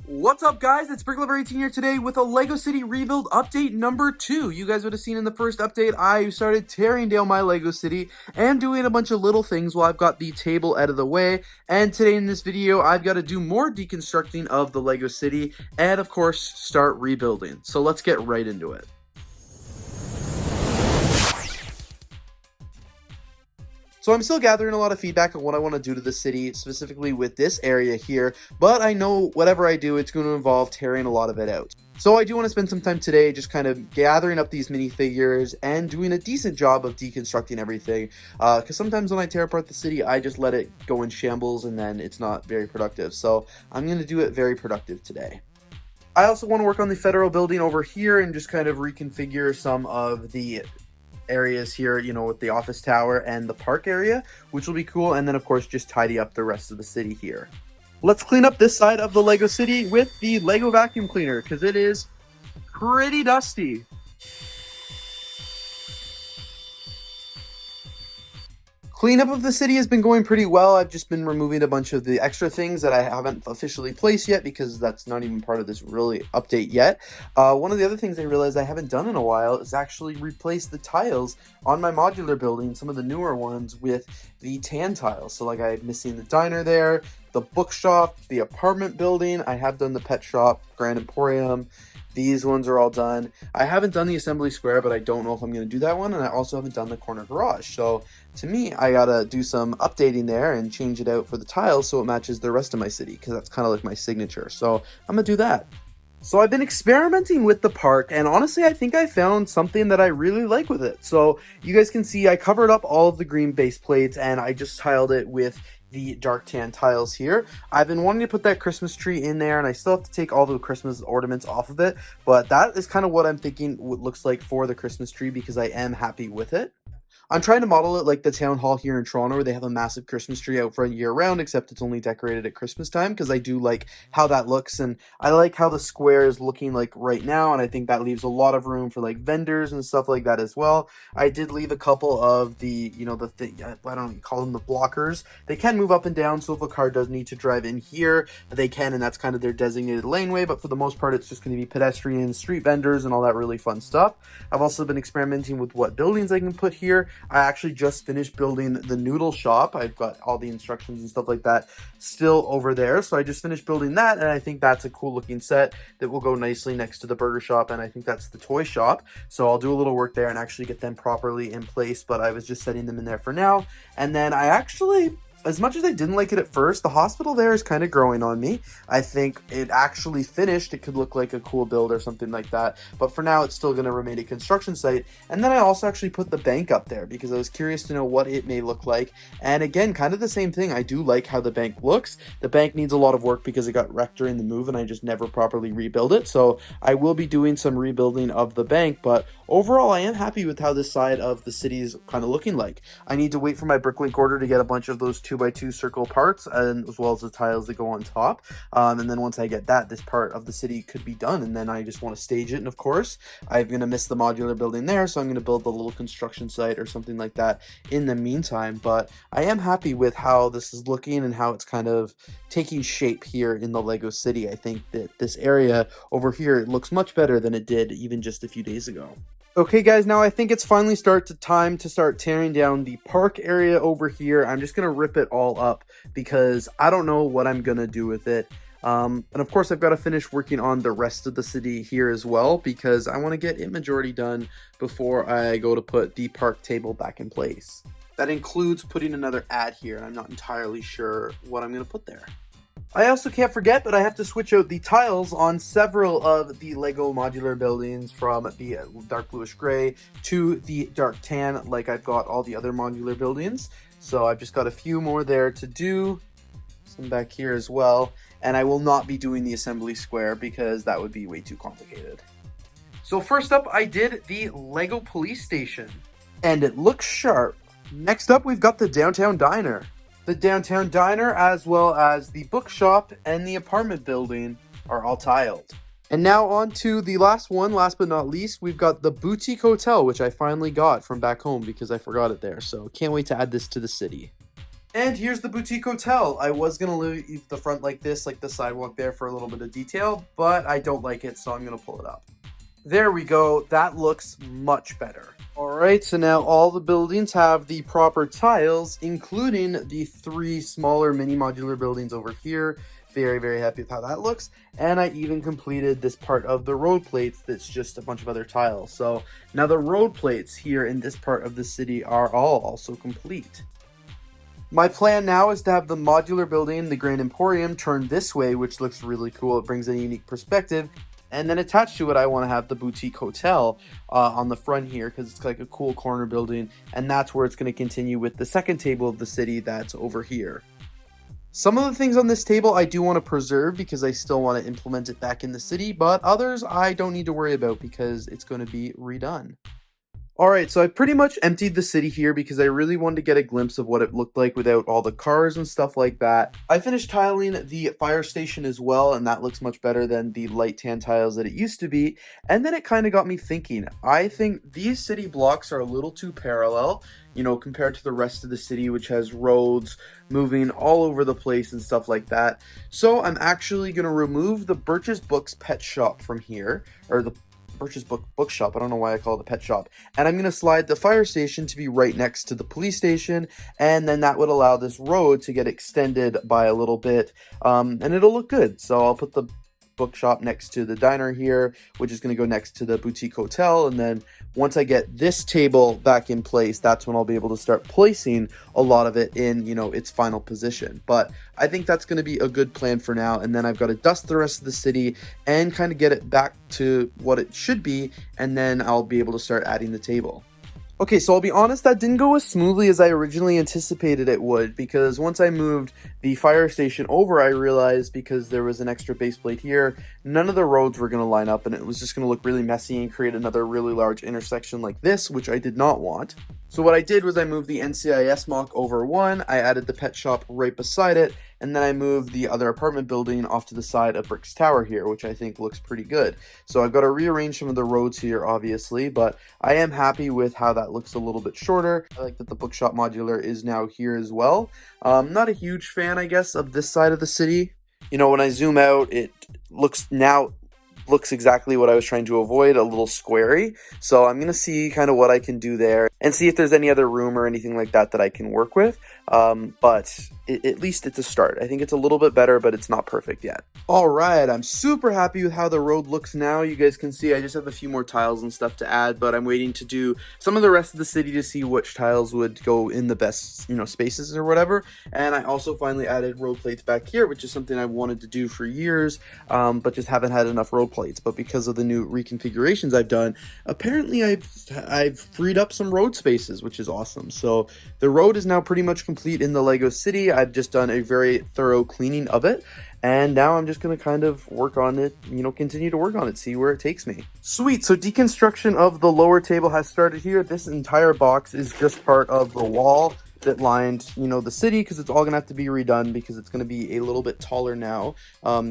What's up, guys? It's ThoseBrickLetters here today with a LEGO City rebuild update number 2. You guys would have seen in the first update, I started tearing down my LEGO City and doing a bunch of little things while I've got the table out of the way. And today in this video, I've got to do more deconstructing of the LEGO City and, of course, start rebuilding. So let's get right into it. So I'm still gathering a lot of feedback on what I want to do to the city, specifically with this area here, but I know whatever I do, it's going to involve tearing a lot of it out. So I do want to spend some time today just kind of gathering up these minifigures and doing a decent job of deconstructing everything, because sometimes when I tear apart the city, I just let it go in shambles and then it's not very productive. So I'm going to do it very productive today. I also want to work on the federal building over here and just kind of reconfigure some of the areas here, you know, with the office tower and the park area, which will be cool. And then of course just tidy up the rest of the city here. Let's clean up this side of the LEGO City with the LEGO vacuum cleaner because it is pretty dusty. Cleanup of the city has been going pretty well. I've just been removing a bunch of the extra things that I haven't officially placed yet because that's not even part of this really update yet. One of the other things I realized I haven't done in a while is actually replace the tiles on my modular building, some of the newer ones, with the tan tiles. So like I'm missing the diner there, the bookshop, the apartment building. I have done the pet shop, Grand Emporium. These ones are all done. I haven't done the assembly square, but I don't know if I'm going to do that one. And I also haven't done the corner garage. So to me, I got to do some updating there and change it out for the tiles so it matches the rest of my city, because that's kind of like my signature. So I'm going to do that. So I've been experimenting with the park, and honestly, I think I found something that I really like with it. So you guys can see I covered up all of the green base plates, and I just tiled it with the dark tan tiles here. I've been wanting to put that Christmas tree in there, and I still have to take all the Christmas ornaments off of it, but that is kind of what I'm thinking what looks like for the Christmas tree because I am happy with it. I'm trying to model it like the town hall here in Toronto where they have a massive Christmas tree out front year round, except it's only decorated at Christmas time because I do like how that looks, and I like how the square is looking like right now, and I think that leaves a lot of room for like vendors and stuff like that as well. I did leave a couple of the, you know, the thing, I don't know, you call them the blockers. They can move up and down, so if a car does need to drive in here, they can, and that's kind of their designated laneway, but for the most part, it's just going to be pedestrians, street vendors, and all that really fun stuff. I've also been experimenting with what buildings I can put here. I actually just finished building the noodle shop. I've got all the instructions and stuff like that still over there. So I just finished building that, and I think that's a cool looking set that will go nicely next to the burger shop, and I think that's the toy shop. So I'll do a little work there and actually get them properly in place, but I was just setting them in there for now. And then I actually, as much as I didn't like it at first, the hospital there is kind of growing on me. I think it actually finished. It could look like a cool build or something like that. But for now, it's still going to remain a construction site. And then I also actually put the bank up there because I was curious to know what it may look like. And again, kind of the same thing. I do like how the bank looks. The bank needs a lot of work because it got wrecked during the move and I just never properly rebuilt it. So I will be doing some rebuilding of the bank. But overall, I am happy with how this side of the city is kind of looking like. I need to wait for my bricklink order to get a bunch of those 2x2 circle parts, and as well as the tiles that go on top, and then once I get that, this part of the city could be done, and then I just want to stage it. And of course I'm going to miss the modular building there, so I'm going to build a little construction site or something like that in the meantime. But I am happy with how this is looking and how it's kind of taking shape here in the LEGO City. I think that this area over here, it looks much better than it did even just a few days ago. Okay guys, now I think it's finally time to start tearing down the park area over here. I'm just going to rip it all up because I don't know what I'm going to do with it. And of course I've got to finish working on the rest of the city here as well because I want to get it majority done before I go to put the park table back in place. That includes putting another ad here, and I'm not entirely sure what I'm going to put there. I also can't forget that I have to switch out the tiles on several of the LEGO modular buildings from the dark bluish gray to the dark tan like I've got all the other modular buildings. So I've just got a few more there to do, some back here as well, and I will not be doing the assembly square because that would be way too complicated. So first up, I did the LEGO police station, and it looks sharp. Next up, we've got the downtown diner. The downtown diner, as well as the bookshop and the apartment building, are all tiled. And now on to the last one, last but not least, we've got the boutique hotel, which I finally got from back home because I forgot it there. So can't wait to add this to the city. And here's the boutique hotel. I was gonna leave the front like this, like the sidewalk there for a little bit of detail, but I don't like it, so I'm gonna pull it up. There we go. That looks much better. All right, so now all the buildings have the proper tiles, including the 3 smaller mini modular buildings over here. Very, very happy with how that looks. And I even completed this part of the road plates that's just a bunch of other tiles. So now the road plates here in this part of the city are all also complete. My plan now is to have the modular building, the Grand Emporium, turned this way, which looks really cool. It brings a unique perspective. And then attached to it, I want to have the boutique hotel on the front here because it's like a cool corner building. And that's where it's going to continue with the second table of the city that's over here. Some of the things on this table I do want to preserve because I still want to implement it back in the city. But others I don't need to worry about because it's going to be redone. Alright, so I pretty much emptied the city here because I really wanted to get a glimpse of what it looked like without all the cars and stuff like that. I finished tiling the fire station as well, and that looks much better than the light tan tiles that it used to be. And then it kind of got me thinking. I think these city blocks are a little too parallel, you know, compared to the rest of the city, which has roads moving all over the place and stuff like that. So I'm actually going to remove the Birch's Books pet shop from here, or the Birch's bookshop. I don't know why I call it a pet shop. And I'm going to slide the fire station to be right next to the police station. And then that would allow this road to get extended by a little bit. And it'll look good. So I'll put the bookshop next to the diner here, which is going to go next to the boutique hotel. And then once I get this table back in place, that's when I'll be able to start placing a lot of it in, you know, its final position. But I think that's going to be a good plan for now. And then I've got to dust the rest of the city and kind of get it back to what it should be. And then I'll be able to start adding the table. Okay, so I'll be honest, that didn't go as smoothly as I originally anticipated it would, because once I moved the fire station over, I realized because there was an extra base plate here, none of the roads were going to line up, and it was just going to look really messy and create another really large intersection like this, which I did not want. So what I did was I moved the NCIS mock over one, I added the pet shop right beside it, and then I moved the other apartment building off to the side of Brick's Tower here, which I think looks pretty good. So I've got to rearrange some of the roads here, obviously, but I am happy with how that looks a little bit shorter. I like that the bookshop modular is now here as well. Not a huge fan, I guess, of this side of the city. You know, when I zoom out, it looks exactly what I was trying to avoid, a little squarey. So I'm going to see kind of what I can do there and see if there's any other room or anything like that that I can work with. But at least it's a start. I think it's a little bit better, but it's not perfect yet. All right, I'm super happy with how the road looks now. You guys can see I just have a few more tiles and stuff to add, but I'm waiting to do some of the rest of the city to see which tiles would go in the best, you know, spaces or whatever. And I also finally added road plates back here, which is something I wanted to do for years, but just haven't had enough road plates. But because of the new reconfigurations I've done, apparently I've freed up some road spaces, which is awesome. So the road is now pretty much complete in the Lego City. I've just done a very thorough cleaning of it. And now I'm just going to kind of work on it, you know, continue to work on it, see where it takes me. Sweet, so deconstruction of the lower table has started here. This entire box is just part of the wall that lined, you know, the city, because it's all going to have to be redone because it's going to be a little bit taller now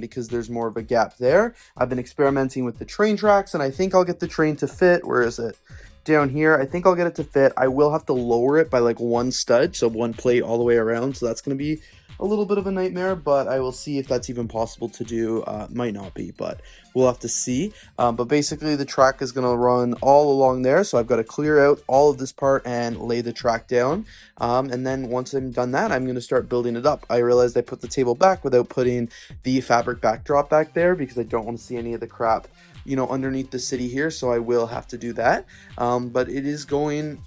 because there's more of a gap there. I've been experimenting with the train tracks, and I think I'll get the train to fit. Where is it? Down here. I think I'll get it to fit. I will have to lower it by like one stud, so one plate all the way around, so that's going to be a little bit of a nightmare, but I will see if that's even possible to do. Might not be, but we'll have to see. But basically the track is going to run all along there, so I've got to clear out all of this part and lay the track down. And then once I'm done that, I'm going to start building it up. I realized I put the table back without putting the fabric backdrop back there because I don't want to see any of the crap, you know, underneath the city here, so I will have to do that. But it's going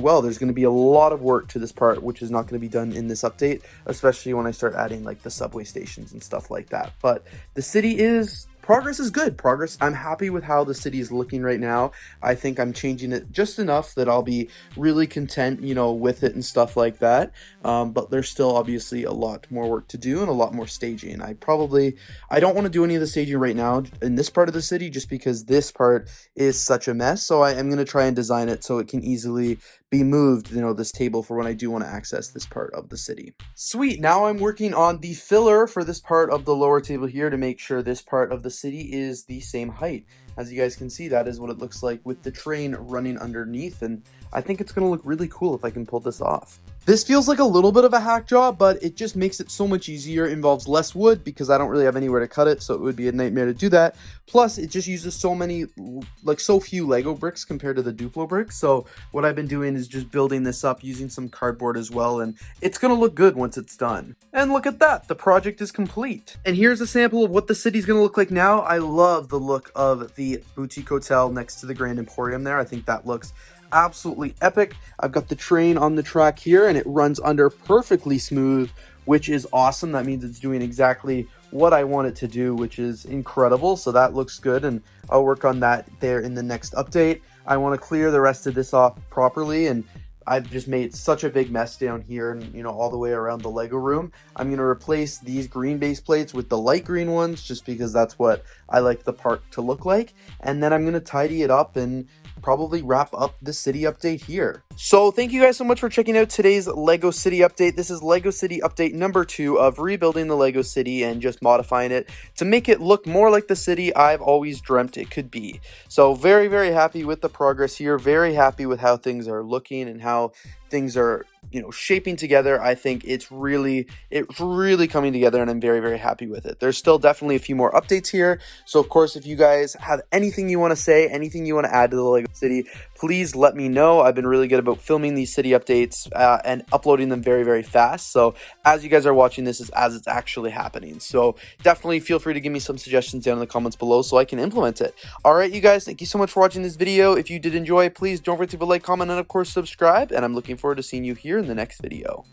well. There's going to be a lot of work to this part, which is not going to be done in this update, especially when I start adding like the subway stations and stuff like that. But the city progress is good. I'm happy with how the city is looking right now. I think I'm changing it just enough that I'll be really content, you know, with it and stuff like that. But there's still obviously a lot more work to do and a lot more staging. I don't want to do any of the staging right now in this part of the city just because this part is such a mess. So I am going to try and design it so it can easily be moved, you know, this table for when I do want to access this part of the city. Sweet, now I'm working on the filler for this part of the lower table here to make sure this part of the city is the same height. As you guys can see, that is what it looks like with the train running underneath, and I think it's going to look really cool if I can pull this off. This feels like a little bit of a hack job, but it just makes it so much easier. It involves less wood because I don't really have anywhere to cut it, so it would be a nightmare to do that. Plus, it just uses so few Lego bricks compared to the Duplo bricks. So what I've been doing is just building this up using some cardboard as well, and it's gonna look good once it's done. And look at that, the project is complete. And here's a sample of what the city's gonna look like now. I love the look of the boutique hotel next to the Grand Emporium there. I think that looks absolutely epic. I've got the train on the track here and it runs under perfectly smooth, which is awesome. That means it's doing exactly what I want it to do, which is incredible. So that looks good, and I'll work on that there in the next update. I want to clear the rest of this off properly, and I've just made such a big mess down here and, you know, all the way around the Lego room. I'm going to replace these green base plates with the light green ones just because that's what I like the park to look like. And then I'm going to tidy it up and probably wrap up the city update here. So thank you guys so much for checking out today's Lego City update. This is Lego City update number 2 of rebuilding the Lego City and just modifying it to make it look more like the city I've always dreamt it could be. So very, very happy with the progress here. Very happy with how things are looking and how things are, you know, shaping together. I think it's really coming together, and I'm very, very happy with it. There's still definitely a few more updates here. So of course, if you guys have anything you want to say, anything you want to add to the Lego City, please let me know. I've been really good about filming these city updates and uploading them very, very fast. So as you guys are watching this is as it's actually happening. So definitely feel free to give me some suggestions down in the comments below so I can implement it. All right, you guys, thank you so much for watching this video. If you did enjoy, please don't forget to leave a like, comment, and of course subscribe. And I'm looking forward to seeing you here in the next video.